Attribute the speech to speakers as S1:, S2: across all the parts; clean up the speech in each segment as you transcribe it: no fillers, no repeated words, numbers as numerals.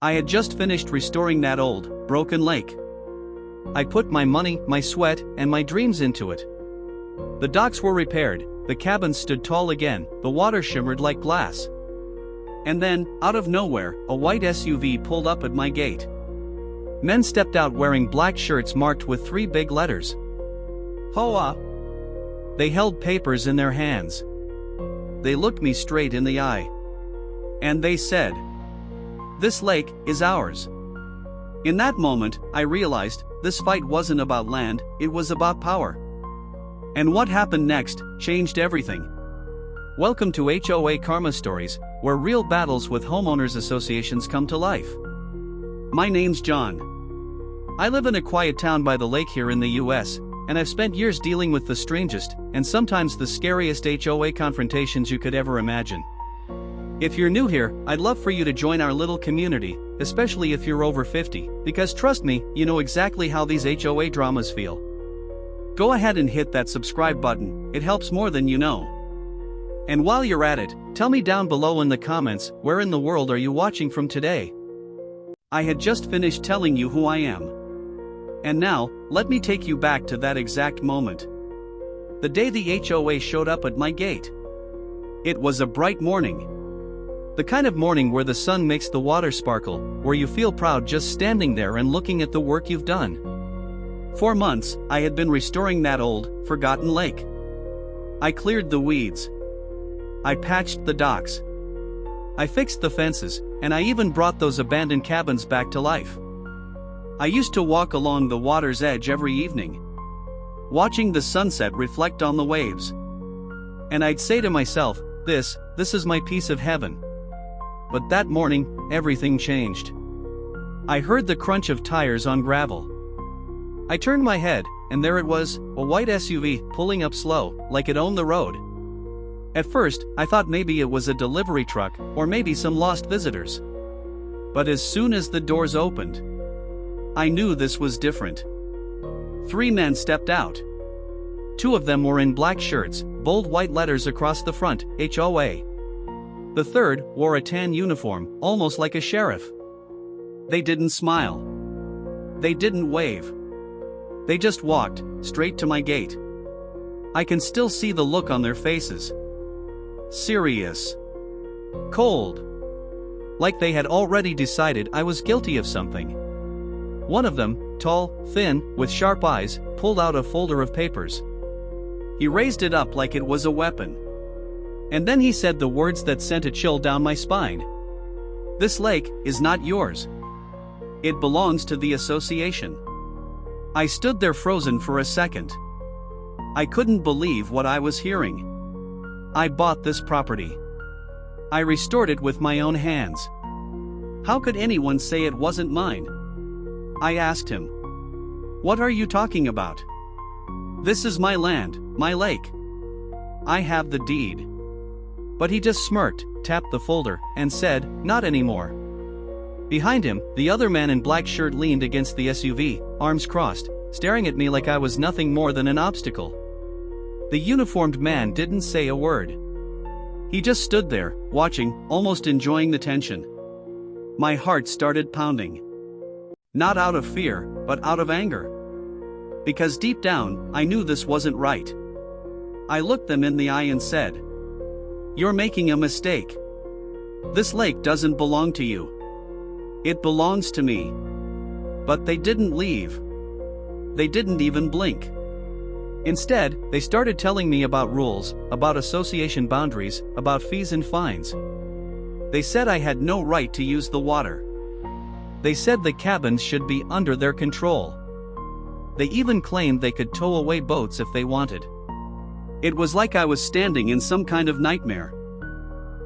S1: I had just finished restoring that old, broken lake. I put my money, my sweat, and my dreams into it. The docks were repaired, the cabins stood tall again, the water shimmered like glass. And then, out of nowhere, a white SUV pulled up at my gate. Men stepped out wearing black shirts marked with 3 big letters. HOA. They held papers in their hands. They looked me straight in the eye. And they said, "This lake is ours." In that moment, I realized, this fight wasn't about land, it was about power. And what happened next changed everything. Welcome to HOA Karma Stories, where real battles with homeowners associations come to life. My name's John. I live in a quiet town by the lake here in the US, and I've spent years dealing with the strangest, and sometimes the scariest HOA confrontations you could ever imagine. If you're new here, I'd love for you to join our little community, especially if you're over 50, because trust me, you know exactly how these HOA dramas feel. Go ahead and hit that subscribe button, it helps more than you know. And while you're at it, tell me down below in the comments, where in the world are you watching from today? I had just finished telling you who I am. And now, let me take you back to that exact moment. The day the HOA showed up at my gate. It was a bright morning. The kind of morning where the sun makes the water sparkle, where you feel proud just standing there and looking at the work you've done. For months, I had been restoring that old, forgotten lake. I cleared the weeds. I patched the docks. I fixed the fences, and I even brought those abandoned cabins back to life. I used to walk along the water's edge every evening, watching the sunset reflect on the waves. And I'd say to myself, this is my piece of heaven. But that morning, everything changed. I heard the crunch of tires on gravel. I turned my head, and there it was, a white SUV, pulling up slow, like it owned the road. At first, I thought maybe it was a delivery truck, or maybe some lost visitors. But as soon as the doors opened, I knew this was different. 3 men stepped out. 2 of them were in black shirts, bold white letters across the front, HOA. The third wore a tan uniform, almost like a sheriff. They didn't smile. They didn't wave. They just walked, straight to my gate. I can still see the look on their faces. Serious. Cold. Like they had already decided I was guilty of something. One of them, tall, thin, with sharp eyes, pulled out a folder of papers. He raised it up like it was a weapon. And then he said the words that sent a chill down my spine. "This lake is not yours. It belongs to the association." I stood there frozen for a second. I couldn't believe what I was hearing. I bought this property. I restored it with my own hands. How could anyone say it wasn't mine? I asked him. "What are you talking about? This is my land, my lake. I have the deed." But he just smirked, tapped the folder, and said, "Not anymore." Behind him, the other man in black shirt leaned against the SUV, arms crossed, staring at me like I was nothing more than an obstacle. The uniformed man didn't say a word. He just stood there, watching, almost enjoying the tension. My heart started pounding. Not out of fear, but out of anger. Because deep down, I knew this wasn't right. I looked them in the eye and said, "You're making a mistake. This lake doesn't belong to you. It belongs to me." But they didn't leave. They didn't even blink. Instead, they started telling me about rules, about association boundaries, about fees and fines. They said I had no right to use the water. They said the cabins should be under their control. They even claimed they could tow away boats if they wanted. It was like I was standing in some kind of nightmare.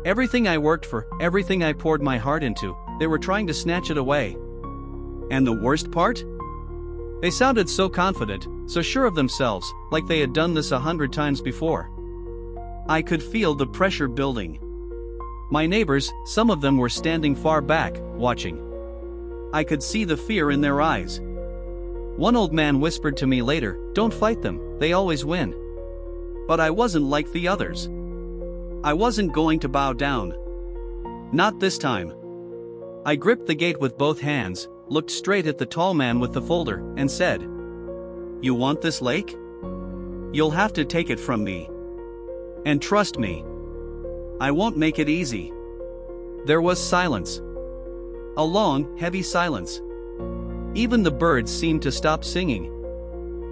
S1: Everything I worked for, everything I poured my heart into, they were trying to snatch it away. And the worst part? They sounded so confident, so sure of themselves, like they had done this 100 times before. I could feel the pressure building. My neighbors, some of them were standing far back, watching. I could see the fear in their eyes. One old man whispered to me later, "Don't fight them, they always win." But I wasn't like the others. I wasn't going to bow down. Not this time. I gripped the gate with both hands, looked straight at the tall man with the folder, and said, "You want this lake? You'll have to take it from me. And trust me, I won't make it easy." There was silence. A long, heavy silence. Even the birds seemed to stop singing.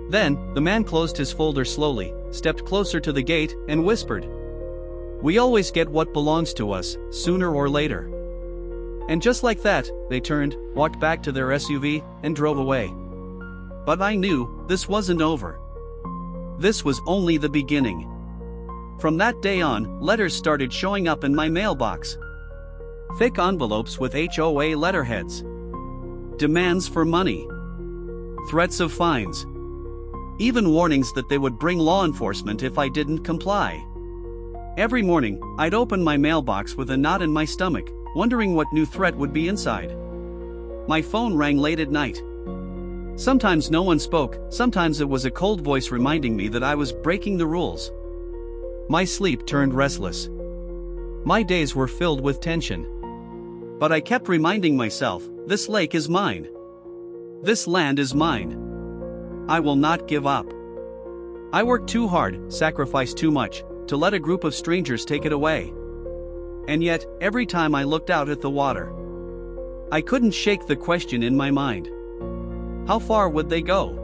S1: Then, the man closed his folder slowly, stepped closer to the gate, and whispered, "We always get what belongs to us, sooner or later." And just like that, they turned, walked back to their SUV, and drove away. But I knew this wasn't over. This was only the beginning. From that day on, letters started showing up in my mailbox. Thick envelopes with HOA letterheads. Demands for money. Threats of fines. Even warnings that they would bring law enforcement if I didn't comply. Every morning, I'd open my mailbox with a knot in my stomach, wondering what new threat would be inside. My phone rang late at night. Sometimes no one spoke, sometimes it was a cold voice reminding me that I was breaking the rules. My sleep turned restless. My days were filled with tension. But I kept reminding myself, this lake is mine. This land is mine. I will not give up. I worked too hard, sacrificed too much, to let a group of strangers take it away. And yet, every time I looked out at the water, I couldn't shake the question in my mind. How far would they go?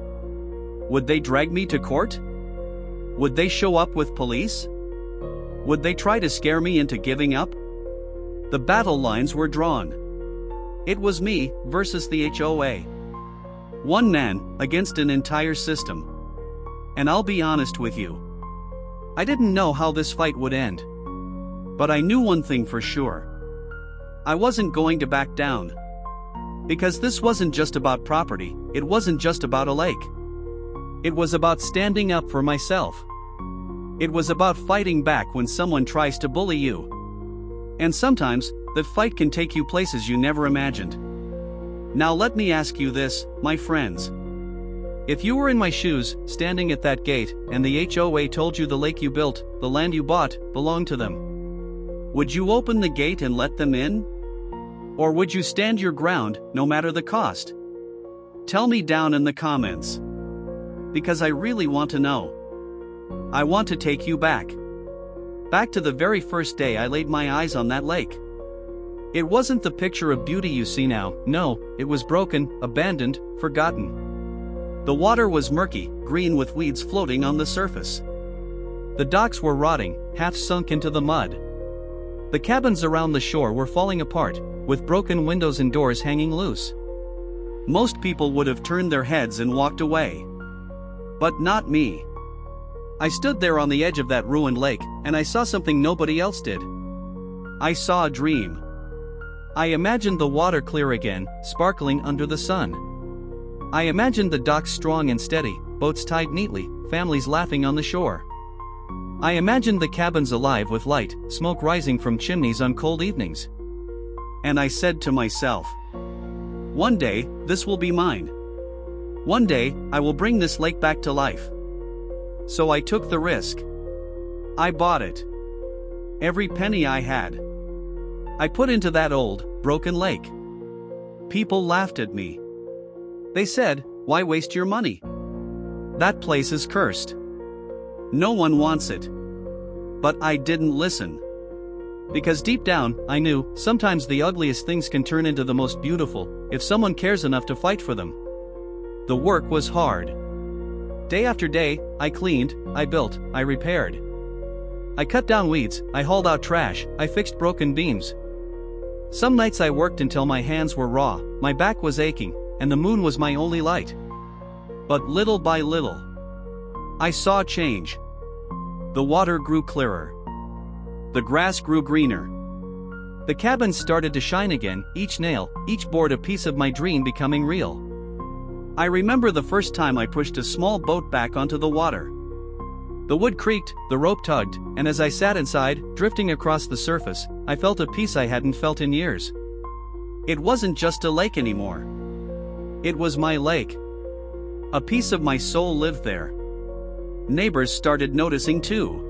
S1: Would they drag me to court? Would they show up with police? Would they try to scare me into giving up? The battle lines were drawn. It was me versus the HOA. One man against an entire system. And I'll be honest with you, I didn't know how this fight would end. But I knew one thing for sure. I wasn't going to back down. Because this wasn't just about property, it wasn't just about a lake. It was about standing up for myself. It was about fighting back when someone tries to bully you. And sometimes, the fight can take you places you never imagined. Now let me ask you this, my friends. If you were in my shoes, standing at that gate, and the HOA told you the lake you built, the land you bought, belonged to them, would you open the gate and let them in? Or would you stand your ground, no matter the cost? Tell me down in the comments. Because I really want to know. I want to take you back. Back to the very first day I laid my eyes on that lake. It wasn't the picture of beauty you see now, no, it was broken, abandoned, forgotten. The water was murky, green with weeds floating on the surface. The docks were rotting, half sunk into the mud. The cabins around the shore were falling apart, with broken windows and doors hanging loose. Most people would have turned their heads and walked away. But not me. I stood there on the edge of that ruined lake, and I saw something nobody else did. I saw a dream. I imagined the water clear again, sparkling under the sun. I imagined the docks strong and steady, boats tied neatly, families laughing on the shore. I imagined the cabins alive with light, smoke rising from chimneys on cold evenings. And I said to myself, one day, this will be mine. One day, I will bring this lake back to life. So I took the risk. I bought it. Every penny I had. I put into that old, broken lake. People laughed at me. They said, "Why waste your money? That place is cursed. No one wants it." But I didn't listen. Because deep down, I knew, sometimes the ugliest things can turn into the most beautiful, if someone cares enough to fight for them. The work was hard. Day after day, I cleaned, I built, I repaired. I cut down weeds, I hauled out trash, I fixed broken beams. Some nights I worked until my hands were raw, my back was aching, and the moon was my only light. But little by little, I saw change. The water grew clearer. The grass grew greener. The cabins started to shine again, each nail, each board a piece of my dream becoming real. I remember the first time I pushed a small boat back onto the water. The wood creaked, the rope tugged, and as I sat inside, drifting across the surface, I felt a peace I hadn't felt in years. It wasn't just a lake anymore. It was my lake. A piece of my soul lived there. Neighbors started noticing too.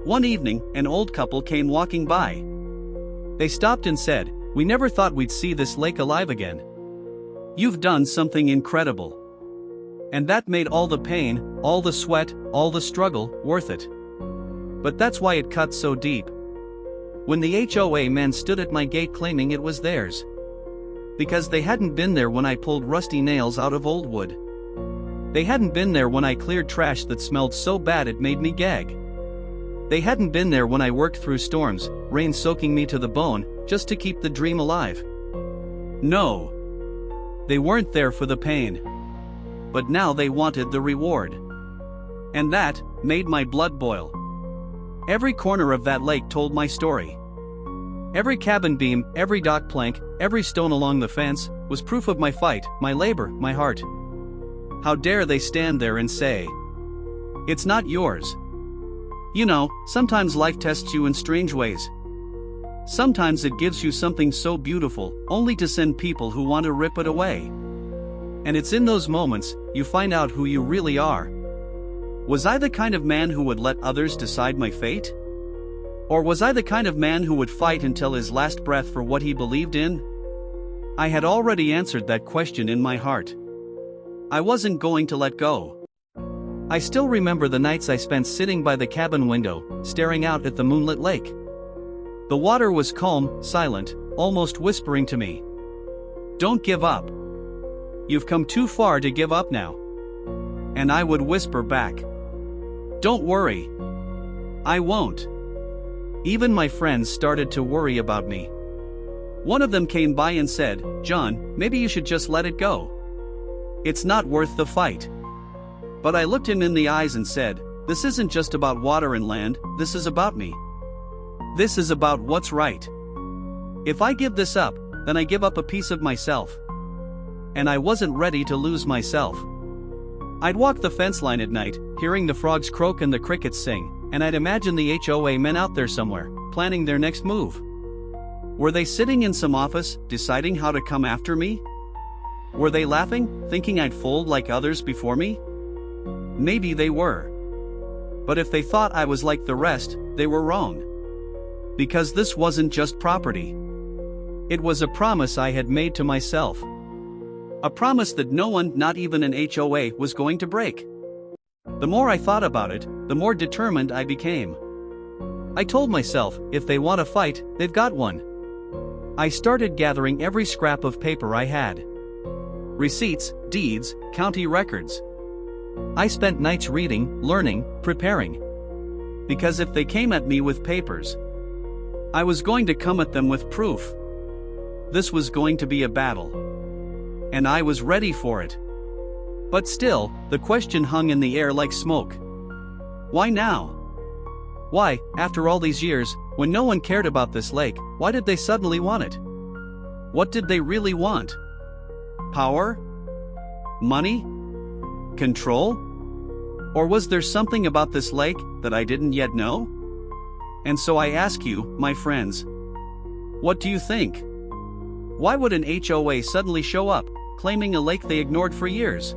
S1: One evening, an old couple came walking by. They stopped and said, We never thought we'd see this lake alive again. You've done something incredible. And that made all the pain, all the sweat, all the struggle, worth it. But that's why it cut so deep. When the HOA men stood at my gate claiming it was theirs. Because they hadn't been there when I pulled rusty nails out of old wood. They hadn't been there when I cleared trash that smelled so bad it made me gag. They hadn't been there when I worked through storms, rain soaking me to the bone, just to keep the dream alive. No. They weren't there for the pain. But now they wanted the reward. And that made my blood boil. Every corner of that lake told my story. Every cabin beam, every dock plank, every stone along the fence, was proof of my fight, my labor, my heart. How dare they stand there and say, "It's not yours." You know, sometimes life tests you in strange ways. Sometimes it gives you something so beautiful, only to send people who want to rip it away. And it's in those moments, you find out who you really are. Was I the kind of man who would let others decide my fate? Or was I the kind of man who would fight until his last breath for what he believed in? I had already answered that question in my heart. I wasn't going to let go. I still remember the nights I spent sitting by the cabin window, staring out at the moonlit lake. The water was calm, silent, almost whispering to me. "Don't give up. You've come too far to give up now." And I would whisper back, "Don't worry. I won't." Even my friends started to worry about me. One of them came by and said, "John, maybe you should just let it go. It's not worth the fight." But I looked him in the eyes and said, "This isn't just about water and land, this is about me. This is about what's right. If I give this up, then I give up a piece of myself." And I wasn't ready to lose myself. I'd walk the fence line at night, hearing the frogs croak and the crickets sing, and I'd imagine the HOA men out there somewhere, planning their next move. Were they sitting in some office, deciding how to come after me? Were they laughing, thinking I'd fold like others before me? Maybe they were. But if they thought I was like the rest, they were wrong. Because this wasn't just property. It was a promise I had made to myself. A promise that no one, not even an HOA, was going to break. The more I thought about it, the more determined I became. I told myself, if they want to fight, they've got one. I started gathering every scrap of paper I had. Receipts, deeds, county records. I spent nights reading, learning, preparing. Because if they came at me with papers, I was going to come at them with proof. This was going to be a battle. And I was ready for it. But still, the question hung in the air like smoke. Why now? Why, after all these years, when no one cared about this lake, why did they suddenly want it? What did they really want? Power? Money? Control? Or was there something about this lake that I didn't yet know? And so I ask you, my friends, what do you think? Why would an HOA suddenly show up, claiming a lake they ignored for years?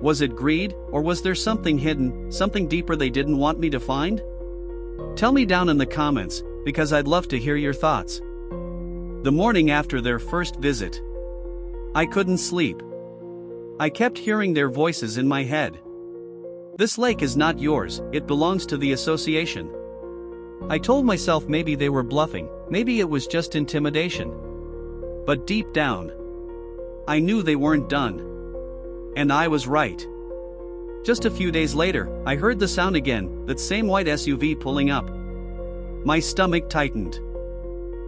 S1: Was it greed, or was there something hidden, something deeper they didn't want me to find? Tell me down in the comments, because I'd love to hear your thoughts. The morning after their first visit, I couldn't sleep. I kept hearing their voices in my head. This lake is not yours, it belongs to the association. I told myself maybe they were bluffing, maybe it was just intimidation. But deep down, I knew they weren't done. And I was right. Just a few days later, I heard the sound again, that same white SUV pulling up. My stomach tightened.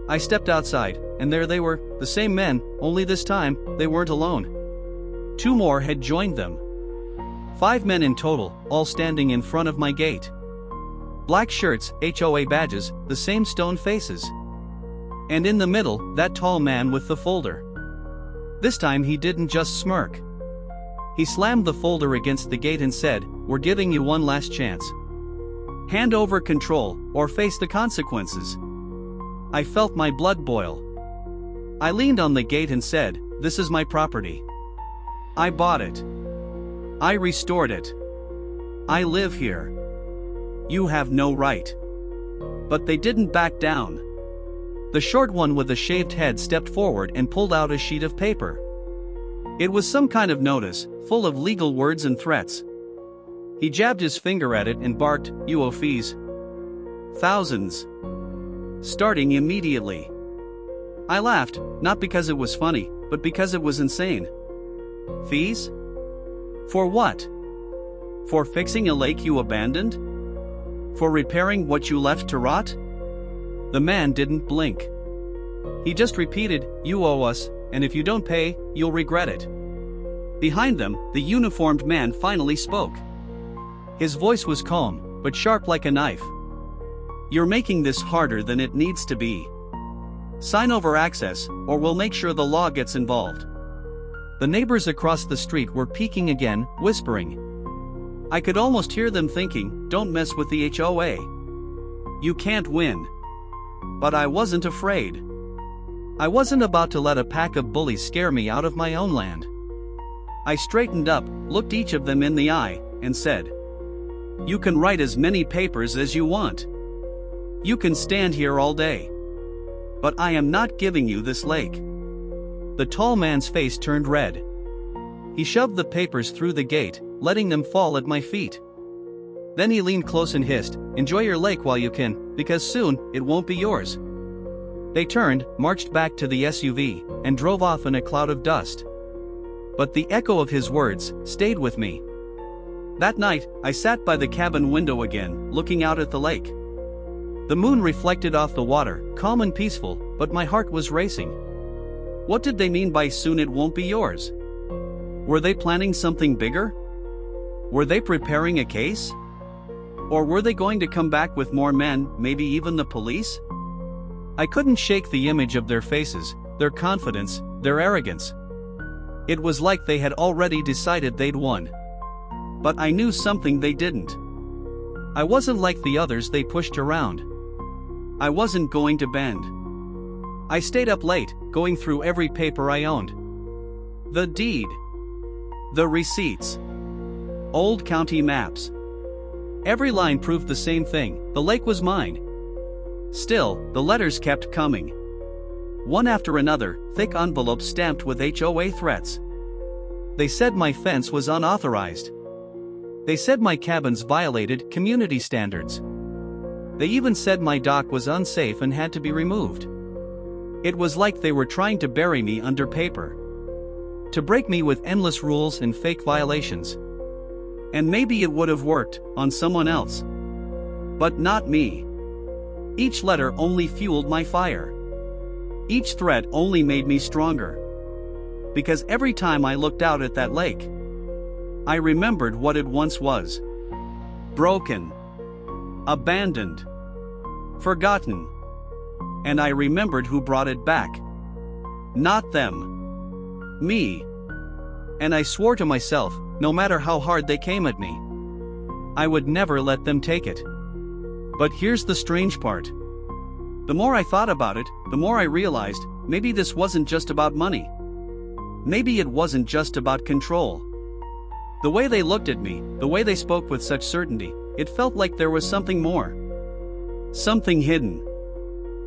S1: I stepped outside, and there they were, the same men, only this time, they weren't alone. 2 more had joined them. 5 men in total, all standing in front of my gate. Black shirts, HOA badges, the same stone faces. And in the middle, that tall man with the folder. This time he didn't just smirk. He slammed the folder against the gate and said, "We're giving you one last chance. Hand over control, or face the consequences." I felt my blood boil. I leaned on the gate and said, "This is my property. I bought it. I restored it. I live here. You have no right." But they didn't back down. The short one with the shaved head stepped forward and pulled out a sheet of paper. It was some kind of notice, full of legal words and threats. He jabbed his finger at it and barked, "You owe fees. Thousands. Starting immediately." I laughed, not because it was funny, but because it was insane. Fees? For what? For fixing a lake you abandoned? For repairing what you left to rot? The man didn't blink. He just repeated, "You owe us, and if you don't pay, you'll regret it." Behind them, the uniformed man finally spoke. His voice was calm, but sharp like a knife. "You're making this harder than it needs to be. Sign over access, or we'll make sure the law gets involved." The neighbors across the street were peeking again, whispering. I could almost hear them thinking, "Don't mess with the HOA. You can't win." But I wasn't afraid. I wasn't about to let a pack of bullies scare me out of my own land. I straightened up, looked each of them in the eye, and said, "You can write as many papers as you want. You can stand here all day. But I am not giving you this lake." The tall man's face turned red. He shoved the papers through the gate, letting them fall at my feet. Then he leaned close and hissed, "Enjoy your lake while you can, because soon, it won't be yours." They turned, marched back to the SUV, and drove off in a cloud of dust. But the echo of his words stayed with me. That night, I sat by the cabin window again, looking out at the lake. The moon reflected off the water, calm and peaceful, but my heart was racing. What did they mean by "soon it won't be yours"? Were they planning something bigger? Were they preparing a case? Or were they going to come back with more men, maybe even the police? I couldn't shake the image of their faces, their confidence, their arrogance. It was like they had already decided they'd won. But I knew something they didn't. I wasn't like the others they pushed around. I wasn't going to bend. I stayed up late, going through every paper I owned. The deed. The receipts. Old county maps. Every line proved the same thing: the lake was mine. Still, the letters kept coming. One after another, thick envelopes stamped with HOA threats. They said my fence was unauthorized. They said my cabins violated community standards. They even said my dock was unsafe and had to be removed. It was like they were trying to bury me under paper. To break me with endless rules and fake violations. And maybe it would have worked on someone else. But not me. Each letter only fueled my fire. Each threat only made me stronger. Because every time I looked out at that lake, I remembered what it once was. Broken. Abandoned. Forgotten. And I remembered who brought it back. Not them. Me. And I swore to myself, no matter how hard they came at me, I would never let them take it. But here's the strange part. The more I thought about it, the more I realized, maybe this wasn't just about money. Maybe it wasn't just about control. The way they looked at me, the way they spoke with such certainty, it felt like there was something more. Something hidden.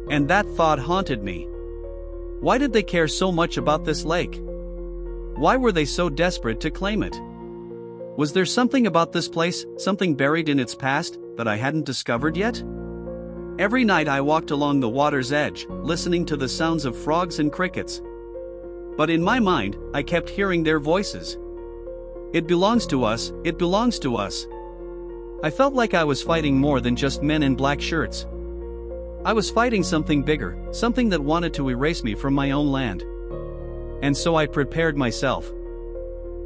S1: And that thought haunted me. Why did they care so much about this lake? Why were they so desperate to claim it? Was there something about this place, something buried in its past, that I hadn't discovered yet? Every night I walked along the water's edge, listening to the sounds of frogs and crickets. But in my mind, I kept hearing their voices. It belongs to us, it belongs to us. I felt like I was fighting more than just men in black shirts. I was fighting something bigger, something that wanted to erase me from my own land. And so I prepared myself.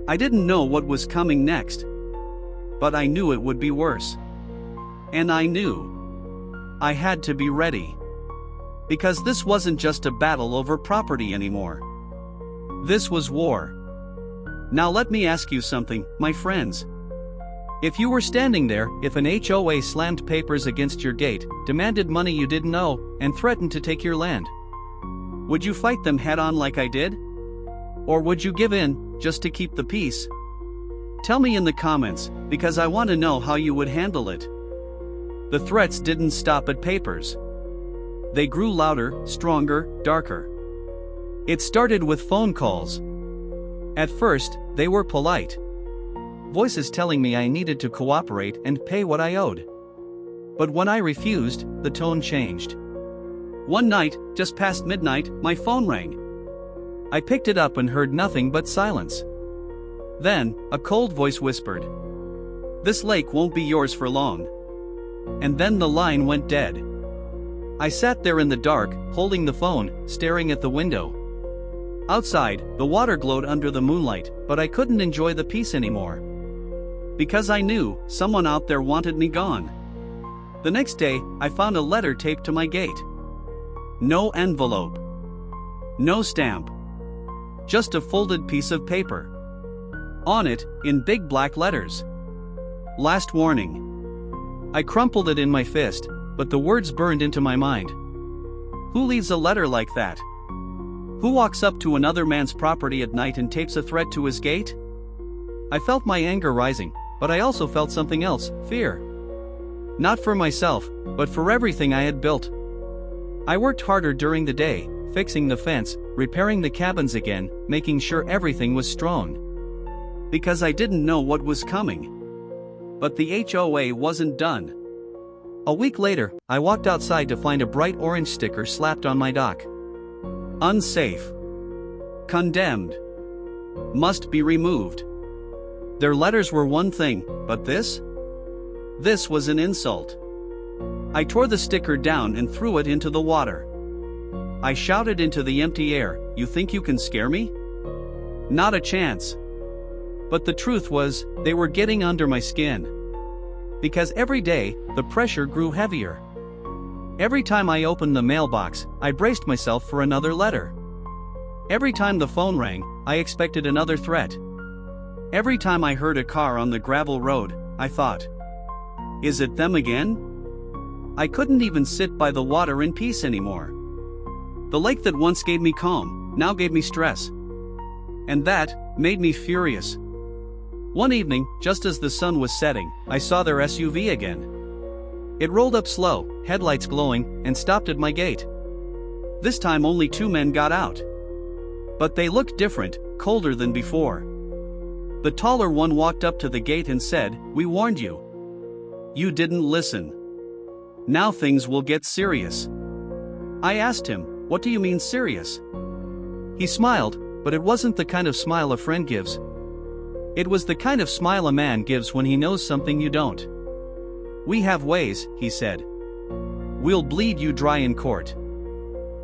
S1: I didn't know what was coming next. But I knew it would be worse. And I knew I had to be ready. Because this wasn't just a battle over property anymore. This was war. Now let me ask you something, my friends. If you were standing there, if an HOA slammed papers against your gate, demanded money you didn't owe, and threatened to take your land, would you fight them head-on like I did? Or would you give in, just to keep the peace? Tell me in the comments, because I want to know how you would handle it. The threats didn't stop at papers. They grew louder, stronger, darker. It started with phone calls. At first, they were polite. Voices telling me I needed to cooperate and pay what I owed. But when I refused, the tone changed. One night, just past midnight, my phone rang. I picked it up and heard nothing but silence. Then, a cold voice whispered, "This lake won't be yours for long." And then the line went dead. I sat there in the dark, holding the phone, staring at the window. Outside, the water glowed under the moonlight, but I couldn't enjoy the peace anymore. Because I knew, someone out there wanted me gone. The next day, I found a letter taped to my gate. No envelope. No stamp. Just a folded piece of paper. On it, in big black letters, "Last warning." I crumpled it in my fist, but the words burned into my mind. Who leaves a letter like that? Who walks up to another man's property at night and tapes a threat to his gate? I felt my anger rising, but I also felt something else, fear. Not for myself, but for everything I had built. I worked harder during the day, fixing the fence, repairing the cabins again, making sure everything was strong. Because I didn't know what was coming. But the HOA wasn't done. A week later, I walked outside to find a bright orange sticker slapped on my dock. Unsafe. Condemned. Must be removed. Their letters were one thing, but this? This was an insult. I tore the sticker down and threw it into the water. I shouted into the empty air, "You think you can scare me? Not a chance." But the truth was, they were getting under my skin. Because every day, the pressure grew heavier. Every time I opened the mailbox, I braced myself for another letter. Every time the phone rang, I expected another threat. Every time I heard a car on the gravel road, I thought, "Is it them again?" I couldn't even sit by the water in peace anymore. The lake that once gave me calm, now gave me stress. And that made me furious. One evening, just as the sun was setting, I saw their SUV again. It rolled up slow, headlights glowing, and stopped at my gate. This time only 2 men got out. But they looked different, colder than before. The taller one walked up to the gate and said, "We warned you. You didn't listen. Now things will get serious." I asked him, "What do you mean serious?" He smiled, but it wasn't the kind of smile a friend gives. It was the kind of smile a man gives when he knows something you don't. "We have ways," he said. "We'll bleed you dry in court.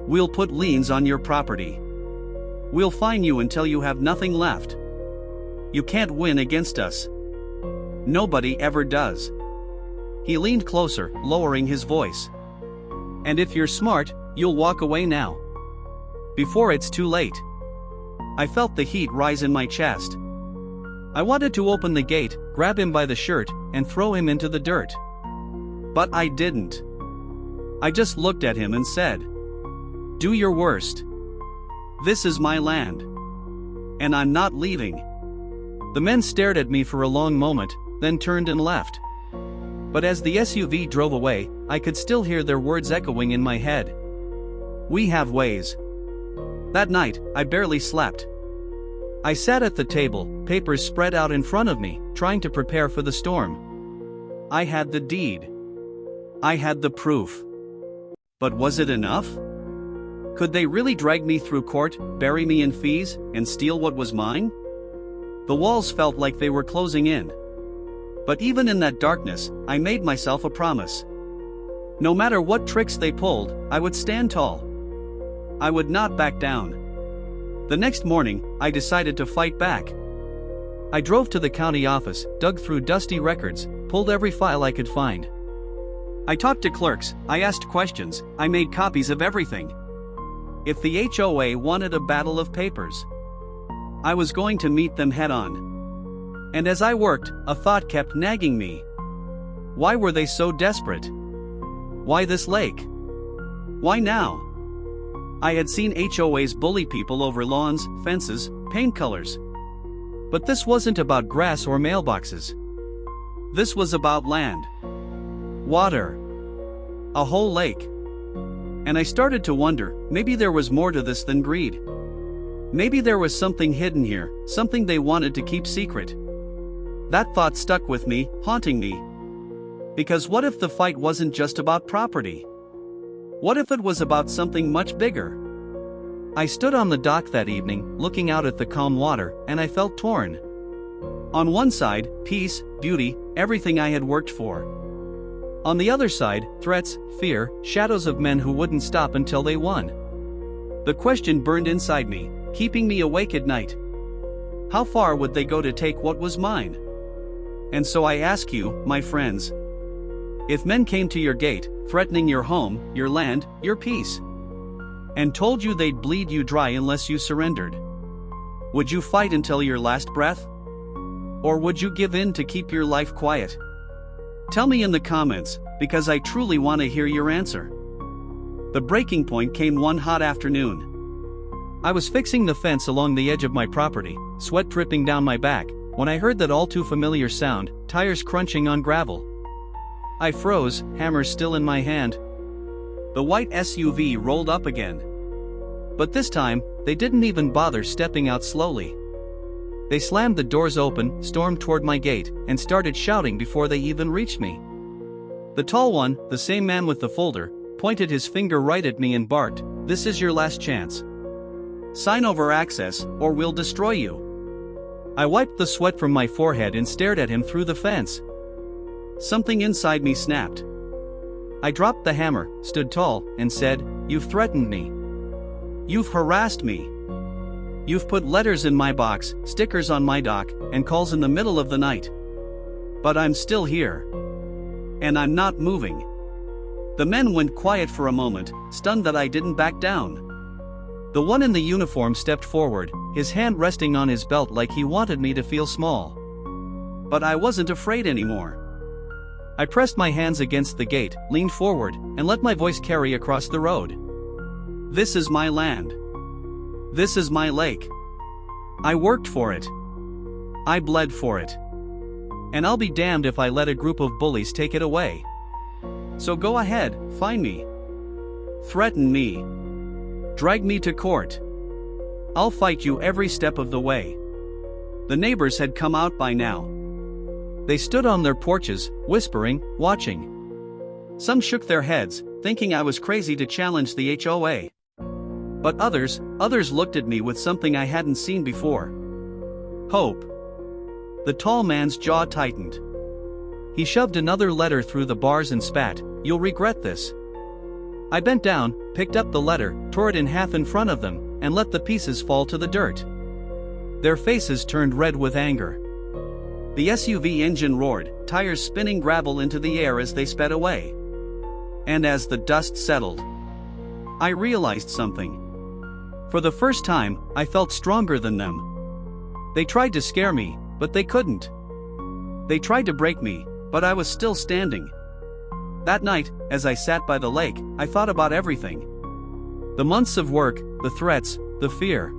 S1: We'll put liens on your property. We'll fine you until you have nothing left. You can't win against us. Nobody ever does." He leaned closer, lowering his voice. "And if you're smart, you'll walk away now. Before it's too late." I felt the heat rise in my chest. I wanted to open the gate, grab him by the shirt, and throw him into the dirt. But I didn't. I just looked at him and said, "Do your worst. This is my land. And I'm not leaving." The men stared at me for a long moment, then turned and left. But as the SUV drove away, I could still hear their words echoing in my head. "We have ways." That night, I barely slept. I sat at the table, papers spread out in front of me, trying to prepare for the storm. I had the deed. I had the proof. But was it enough? Could they really drag me through court, bury me in fees, and steal what was mine? The walls felt like they were closing in. But even in that darkness, I made myself a promise. No matter what tricks they pulled, I would stand tall. I would not back down. The next morning, I decided to fight back. I drove to the county office, dug through dusty records, pulled every file I could find. I talked to clerks, I asked questions, I made copies of everything. If the HOA wanted a battle of papers, I was going to meet them head on. And as I worked, a thought kept nagging me. Why were they so desperate? Why this lake? Why now? I had seen HOAs bully people over lawns, fences, paint colors. But this wasn't about grass or mailboxes. This was about land. Water. A whole lake. And I started to wonder, maybe there was more to this than greed. Maybe there was something hidden here, something they wanted to keep secret. That thought stuck with me, haunting me. Because what if the fight wasn't just about property? What if it was about something much bigger? I stood on the dock that evening, looking out at the calm water, and I felt torn. On one side, peace, beauty, everything I had worked for. On the other side, threats, fear, shadows of men who wouldn't stop until they won. The question burned inside me, keeping me awake at night. How far would they go to take what was mine? And so I ask you, my friends, if men came to your gate, threatening your home, your land, your peace, and told you they'd bleed you dry unless you surrendered, would you fight until your last breath? Or would you give in to keep your life quiet? Tell me in the comments, because I truly want to hear your answer. The breaking point came one hot afternoon. I was fixing the fence along the edge of my property, sweat dripping down my back, when I heard that all too familiar sound, tires crunching on gravel. I froze, hammer still in my hand. The white SUV rolled up again. But this time, they didn't even bother stepping out slowly. They slammed the doors open, stormed toward my gate, and started shouting before they even reached me. The tall one, the same man with the folder, pointed his finger right at me and barked, "This is your last chance. Sign over access, or we'll destroy you." I wiped the sweat from my forehead and stared at him through the fence. Something inside me snapped. I dropped the hammer, stood tall, and said, "You've threatened me. You've harassed me. You've put letters in my box, stickers on my dock, and calls in the middle of the night. But I'm still here. And I'm not moving." The men went quiet for a moment, stunned that I didn't back down. The one in the uniform stepped forward, his hand resting on his belt like he wanted me to feel small. But I wasn't afraid anymore. I pressed my hands against the gate, leaned forward, and let my voice carry across the road. This is my land. This is my lake. I worked for it. I bled for it. And I'll be damned if I let a group of bullies take it away. So go ahead, find me. Threaten me. Drag me to court. I'll fight you every step of the way. The neighbors had come out by now. They stood on their porches, whispering, watching. Some shook their heads, thinking I was crazy to challenge the HOA. But others looked at me with something I hadn't seen before. Hope. The tall man's jaw tightened. He shoved another letter through the bars and spat, "You'll regret this." I bent down, picked up the letter, tore it in half in front of them, and let the pieces fall to the dirt. Their faces turned red with anger. The SUV engine roared, tires spinning gravel into the air as they sped away. And as the dust settled, I realized something. For the first time, I felt stronger than them. They tried to scare me, but they couldn't. They tried to break me, but I was still standing. That night, as I sat by the lake, I thought about everything. The months of work, the threats, the fear.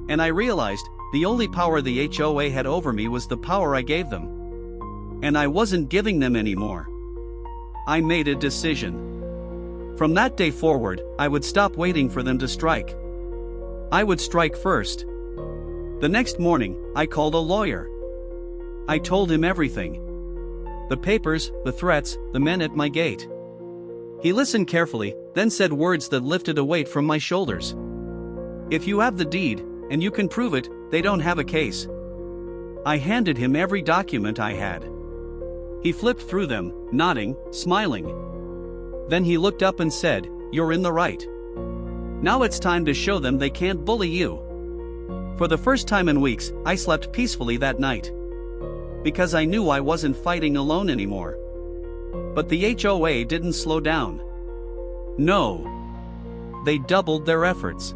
S1: And I realized, the only power the HOA had over me was the power I gave them. And I wasn't giving them anymore. I made a decision. From that day forward, I would stop waiting for them to strike. I would strike first. The next morning, I called a lawyer. I told him everything. The papers, the threats, the men at my gate. He listened carefully, then said words that lifted a weight from my shoulders. "If you have the deed, and you can prove it, they don't have a case." I handed him every document I had. He flipped through them, nodding, smiling. Then he looked up and said, "You're in the right. Now it's time to show them they can't bully you." For the first time in weeks, I slept peacefully that night. Because I knew I wasn't fighting alone anymore. But the HOA didn't slow down. No. They doubled their efforts.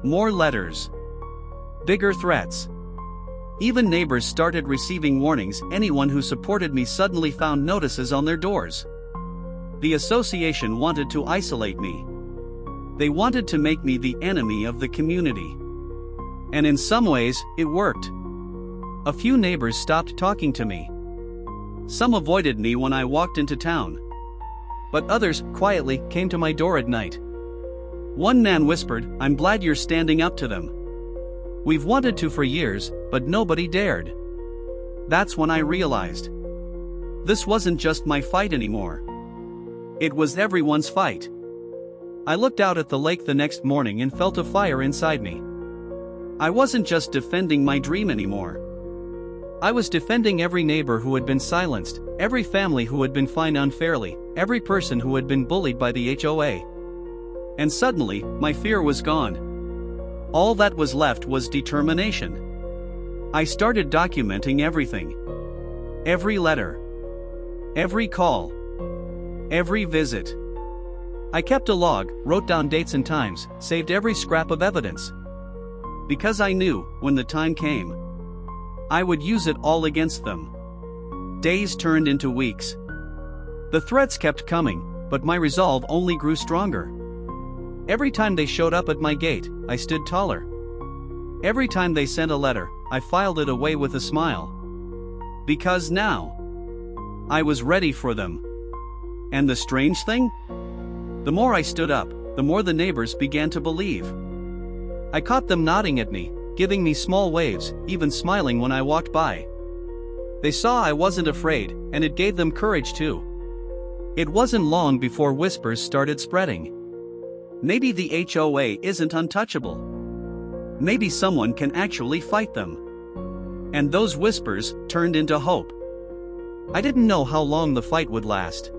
S1: More letters. Bigger threats. Even neighbors started receiving warnings. Anyone who supported me suddenly found notices on their doors. The association wanted to isolate me. They wanted to make me the enemy of the community. And in some ways, it worked. A few neighbors stopped talking to me. Some avoided me when I walked into town. but others, quietly, came to my door at night. One man whispered, "I'm glad you're standing up to them. We've wanted to for years, but nobody dared." That's when I realized. This wasn't just my fight anymore. It was everyone's fight. I looked out at the lake the next morning and felt a fire inside me. I wasn't just defending my dream anymore. I was defending every neighbor who had been silenced, every family who had been fined unfairly, every person who had been bullied by the HOA. And suddenly, my fear was gone. All that was left was determination. I started documenting everything. Every letter. Every call. Every visit. I kept a log, wrote down dates and times, saved every scrap of evidence. Because I knew, when the time came, I would use it all against them. Days turned into weeks. The threats kept coming, but my resolve only grew stronger. Every time they showed up at my gate, I stood taller. Every time they sent a letter, I filed it away with a smile. Because now, I was ready for them. And the strange thing? The more I stood up, the more the neighbors began to believe. I caught them nodding at me, giving me small waves, even smiling when I walked by. They saw I wasn't afraid, and it gave them courage too. It wasn't long before whispers started spreading. Maybe the HOA isn't untouchable. Maybe someone can actually fight them. And those whispers turned into hope. I didn't know how long the fight would last.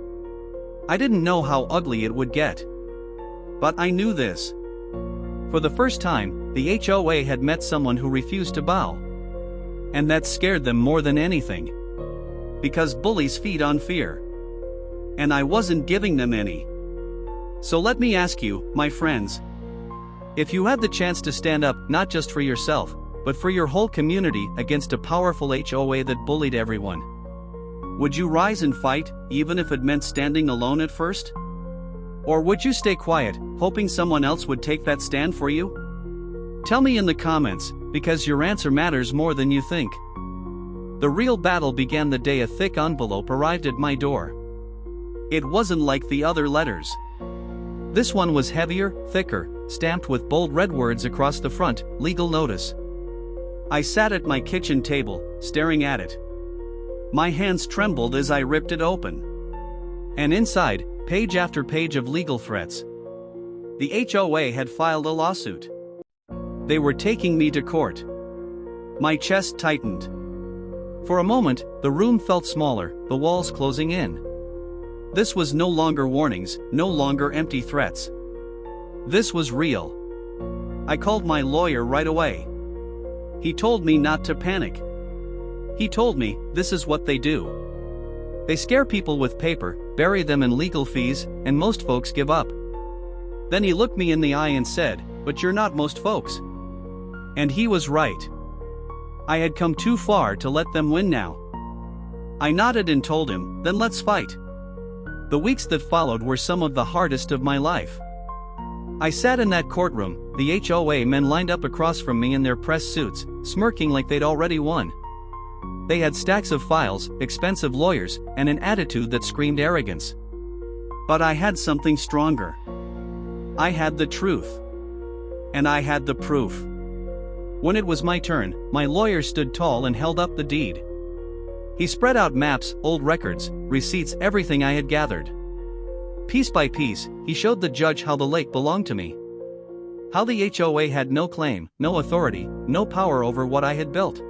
S1: I didn't know how ugly it would get. But I knew this. For the first time, the HOA had met someone who refused to bow. And that scared them more than anything. Because bullies feed on fear. And I wasn't giving them any. So let me ask you, my friends. If you had the chance to stand up not just for yourself, but for your whole community against a powerful HOA that bullied everyone, would you rise and fight, even if it meant standing alone at first? Or would you stay quiet, hoping someone else would take that stand for you? Tell me in the comments, because your answer matters more than you think. The real battle began the day a thick envelope arrived at my door. It wasn't like the other letters. This one was heavier, thicker, stamped with bold red words across the front, legal notice. I sat at my kitchen table, staring at it. My hands trembled as I ripped it open. And inside, page after page of legal threats. The HOA had filed a lawsuit. They were taking me to court. My chest tightened. For a moment, the room felt smaller, the walls closing in. This was no longer warnings, no longer empty threats. This was real. I called my lawyer right away. He told me not to panic. He told me, this is what they do. They scare people with paper, bury them in legal fees, and most folks give up. Then he looked me in the eye and said, "But you're not most folks." And he was right. I had come too far to let them win now. I nodded and told him, "Then let's fight." The weeks that followed were some of the hardest of my life. I sat in that courtroom, the HOA men lined up across from me in their press suits, smirking like they'd already won. They had stacks of files, expensive lawyers, and an attitude that screamed arrogance. But I had something stronger. I had the truth. And I had the proof. When it was my turn, my lawyer stood tall and held up the deed. He spread out maps, old records, receipts, everything I had gathered. Piece by piece, he showed the judge how the lake belonged to me. How the HOA had no claim, no authority, no power over what I had built.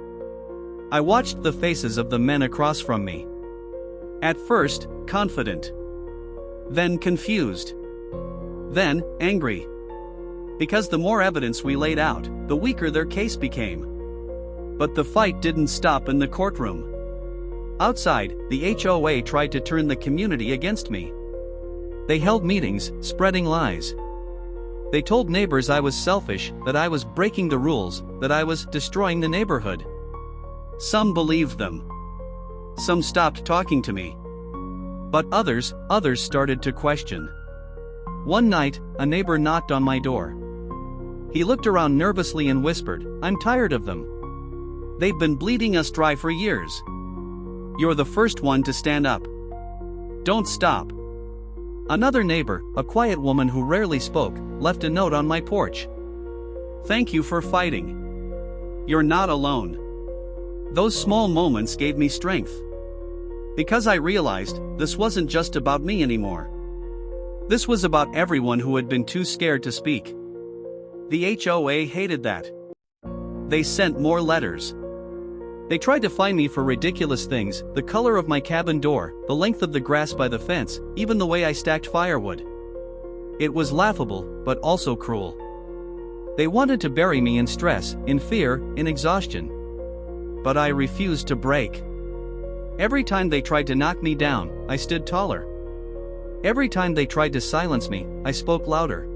S1: I watched the faces of the men across from me. At first, confident. Then confused. Then, angry. Because the more evidence we laid out, the weaker their case became. But the fight didn't stop in the courtroom. Outside, the HOA tried to turn the community against me. They held meetings, spreading lies. They told neighbors I was selfish, that I was breaking the rules, that I was destroying the neighborhood. Some believed them. Some stopped talking to me. But others started to question. One night, a neighbor knocked on my door. He looked around nervously and whispered, "I'm tired of them. They've been bleeding us dry for years. You're the first one to stand up. Don't stop." Another neighbor, a quiet woman who rarely spoke, left a note on my porch. "Thank you for fighting. You're not alone." Those small moments gave me strength. Because I realized, this wasn't just about me anymore. This was about everyone who had been too scared to speak. The HOA hated that. They sent more letters. They tried to fine me for ridiculous things: the color of my cabin door, the length of the grass by the fence, even the way I stacked firewood. It was laughable, but also cruel. They wanted to bury me in stress, in fear, in exhaustion. But I refused to break. Every time they tried to knock me down, I stood taller. Every time they tried to silence me, I spoke louder.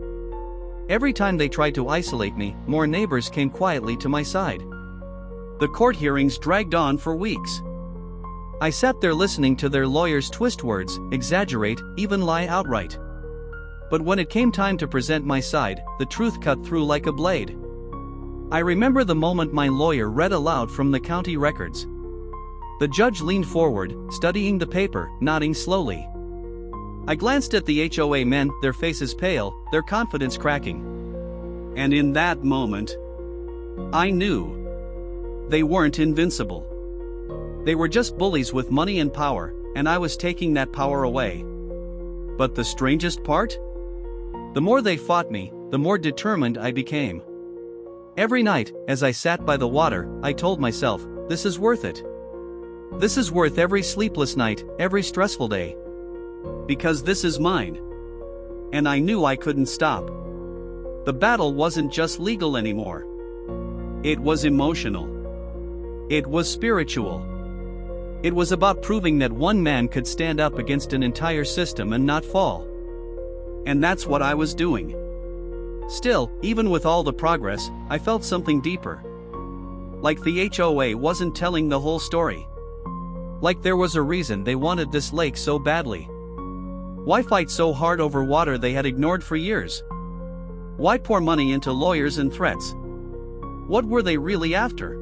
S1: Every time they tried to isolate me, more neighbors came quietly to my side. The court hearings dragged on for weeks. I sat there listening to their lawyers twist words, exaggerate, even lie outright. But when it came time to present my side, the truth cut through like a blade. I remember the moment my lawyer read aloud from the county records. The judge leaned forward, studying the paper, nodding slowly. I glanced at the HOA men, their faces pale, their confidence cracking. And in that moment, I knew they weren't invincible. They were just bullies with money and power, and I was taking that power away. But the strangest part? The more they fought me, the more determined I became. Every night, as I sat by the water, I told myself, this is worth it. This is worth every sleepless night, every stressful day. Because this is mine. And I knew I couldn't stop. The battle wasn't just legal anymore. It was emotional. It was spiritual. It was about proving that one man could stand up against an entire system and not fall. And that's what I was doing. Still, even with all the progress, I felt something deeper. Like the HOA wasn't telling the whole story. Like there was a reason they wanted this lake so badly. Why fight so hard over water they had ignored for years? Why pour money into lawyers and threats? What were they really after?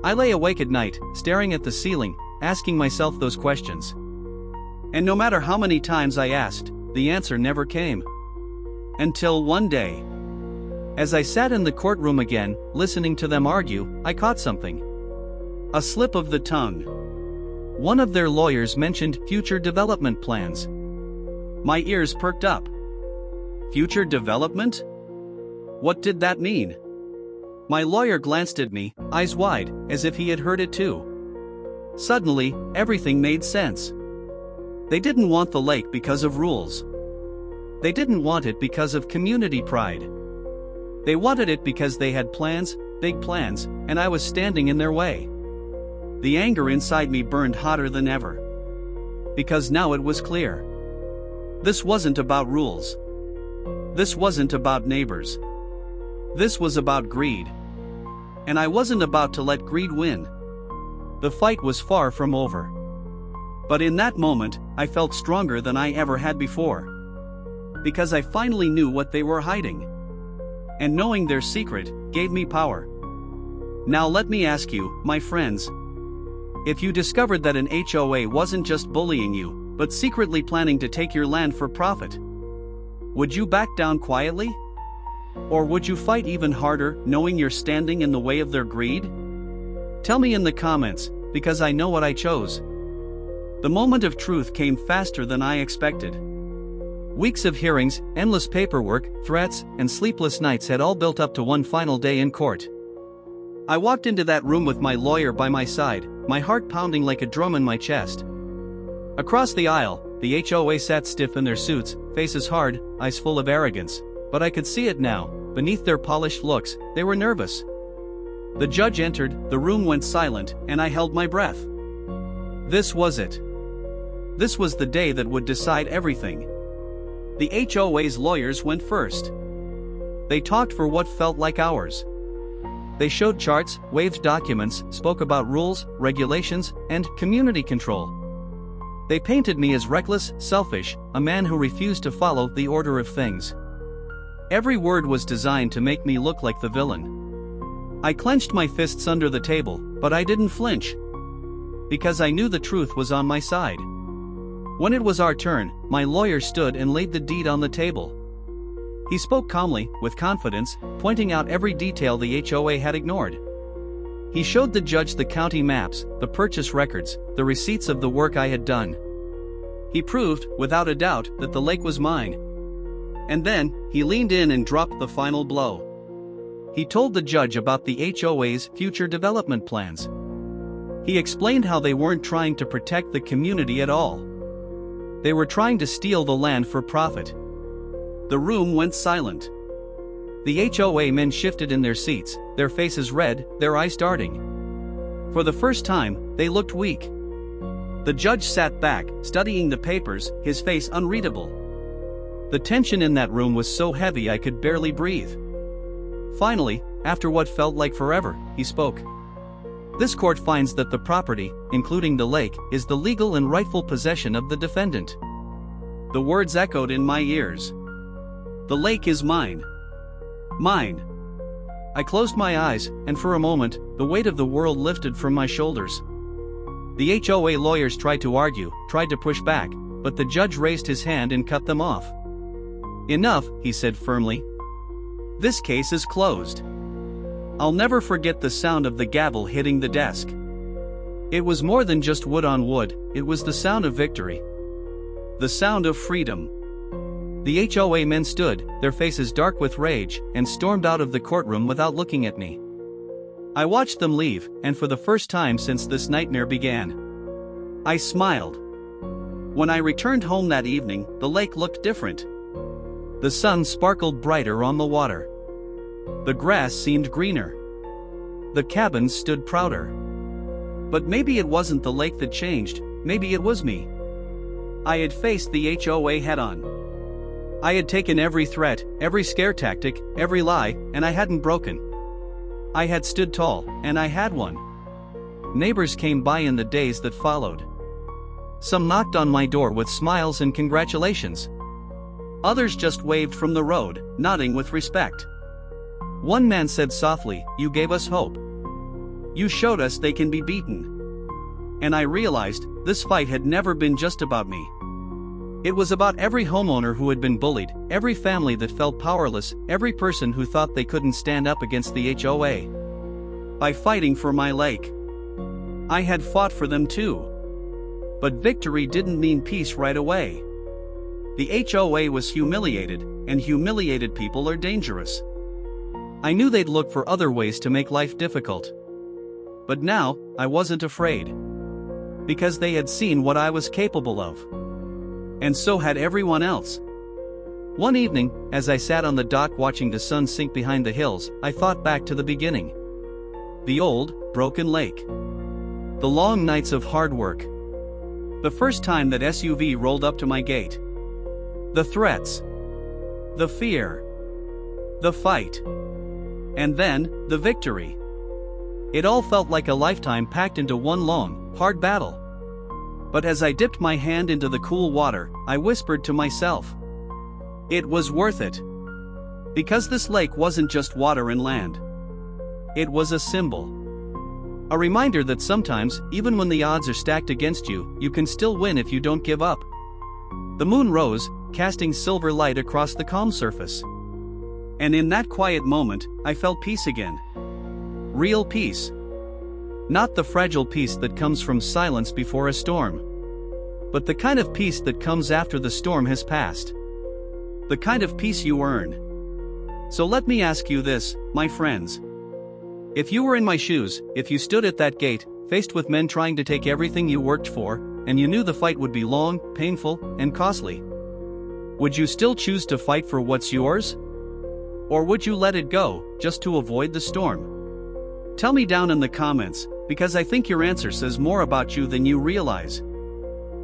S1: I lay awake at night, staring at the ceiling, asking myself those questions. And no matter how many times I asked, the answer never came. Until one day. As I sat in the courtroom again, listening to them argue, I caught something. A slip of the tongue. One of their lawyers mentioned future development plans. My ears perked up. Future development? What did that mean? My lawyer glanced at me, eyes wide, as if he had heard it too. Suddenly, everything made sense. They didn't want the lake because of rules. They didn't want it because of community pride. They wanted it because they had plans, big plans, and I was standing in their way. The anger inside me burned hotter than ever. Because now it was clear. This wasn't about rules. This wasn't about neighbors. This was about greed. And I wasn't about to let greed win. The fight was far from over. But in that moment, I felt stronger than I ever had before. Because I finally knew what they were hiding. And knowing their secret gave me power. Now let me ask you, my friends. If you discovered that an HOA wasn't just bullying you, but secretly planning to take your land for profit, would you back down quietly? Or would you fight even harder, knowing you're standing in the way of their greed? Tell me in the comments, because I know what I chose. The moment of truth came faster than I expected. Weeks of hearings, endless paperwork, threats, and sleepless nights had all built up to one final day in court. I walked into that room with my lawyer by my side, my heart pounding like a drum in my chest. Across the aisle, the HOA sat stiff in their suits, faces hard, eyes full of arrogance. But I could see it now, beneath their polished looks, they were nervous. The judge entered, the room went silent, and I held my breath. This was it. This was the day that would decide everything. The HOA's lawyers went first. They talked for what felt like hours. They showed charts, waved documents, spoke about rules, regulations, and community control. They painted me as reckless, selfish, a man who refused to follow the order of things. Every word was designed to make me look like the villain. I clenched my fists under the table, but I didn't flinch. Because I knew the truth was on my side. When it was our turn, my lawyer stood and laid the deed on the table. He spoke calmly, with confidence, pointing out every detail the HOA had ignored. He showed the judge the county maps, the purchase records, the receipts of the work I had done. He proved, without a doubt, that the lake was mine. And then, he leaned in and dropped the final blow. He told the judge about the HOA's future development plans. He explained how they weren't trying to protect the community at all. They were trying to steal the land for profit. The room went silent. The HOA men shifted in their seats, their faces red, their eyes darting. For the first time, they looked weak. The judge sat back, studying the papers, his face unreadable. The tension in that room was so heavy I could barely breathe. Finally, after what felt like forever, he spoke. This court finds that the property, including the lake, is the legal and rightful possession of the defendant. The words echoed in my ears. The lake is mine. Mine. I closed my eyes, and for a moment, the weight of the world lifted from my shoulders. The HOA lawyers tried to argue, tried to push back, but the judge raised his hand and cut them off. Enough, he said firmly. This case is closed. I'll never forget the sound of the gavel hitting the desk. It was more than just wood on wood, it was the sound of victory. The sound of freedom. The HOA men stood, their faces dark with rage, and stormed out of the courtroom without looking at me. I watched them leave, and for the first time since this nightmare began, I smiled. When I returned home that evening, the lake looked different. The sun sparkled brighter on the water. The grass seemed greener. The cabins stood prouder. But maybe it wasn't the lake that changed, maybe it was me. I had faced the HOA head-on. I had taken every threat, every scare tactic, every lie, and I hadn't broken. I had stood tall, and I had won. Neighbors came by in the days that followed. Some knocked on my door with smiles and congratulations. Others just waved from the road, nodding with respect. One man said softly, "You gave us hope. You showed us they can be beaten." And I realized, this fight had never been just about me. It was about every homeowner who had been bullied, every family that felt powerless, every person who thought they couldn't stand up against the HOA. By fighting for my lake, I had fought for them too. But victory didn't mean peace right away. The HOA was humiliated, and humiliated people are dangerous. I knew they'd look for other ways to make life difficult. But now, I wasn't afraid. Because they had seen what I was capable of. And so had everyone else. One evening, as I sat on the dock watching the sun sink behind the hills, I thought back to the beginning. The old, broken lake. The long nights of hard work. The first time that SUV rolled up to my gate. The threats. The fear. The fight. And then, the victory. It all felt like a lifetime packed into one long, hard battle. But as I dipped my hand into the cool water, I whispered to myself. It was worth it. Because this lake wasn't just water and land. It was a symbol. A reminder that sometimes, even when the odds are stacked against you, you can still win if you don't give up. The moon rose, casting silver light across the calm surface. And in that quiet moment, I felt peace again. Real peace. Not the fragile peace that comes from silence before a storm. But the kind of peace that comes after the storm has passed. The kind of peace you earn. So let me ask you this, my friends. If you were in my shoes, if you stood at that gate, faced with men trying to take everything you worked for, and you knew the fight would be long, painful, and costly, would you still choose to fight for what's yours? Or would you let it go, just to avoid the storm? Tell me down in the comments, because I think your answer says more about you than you realize.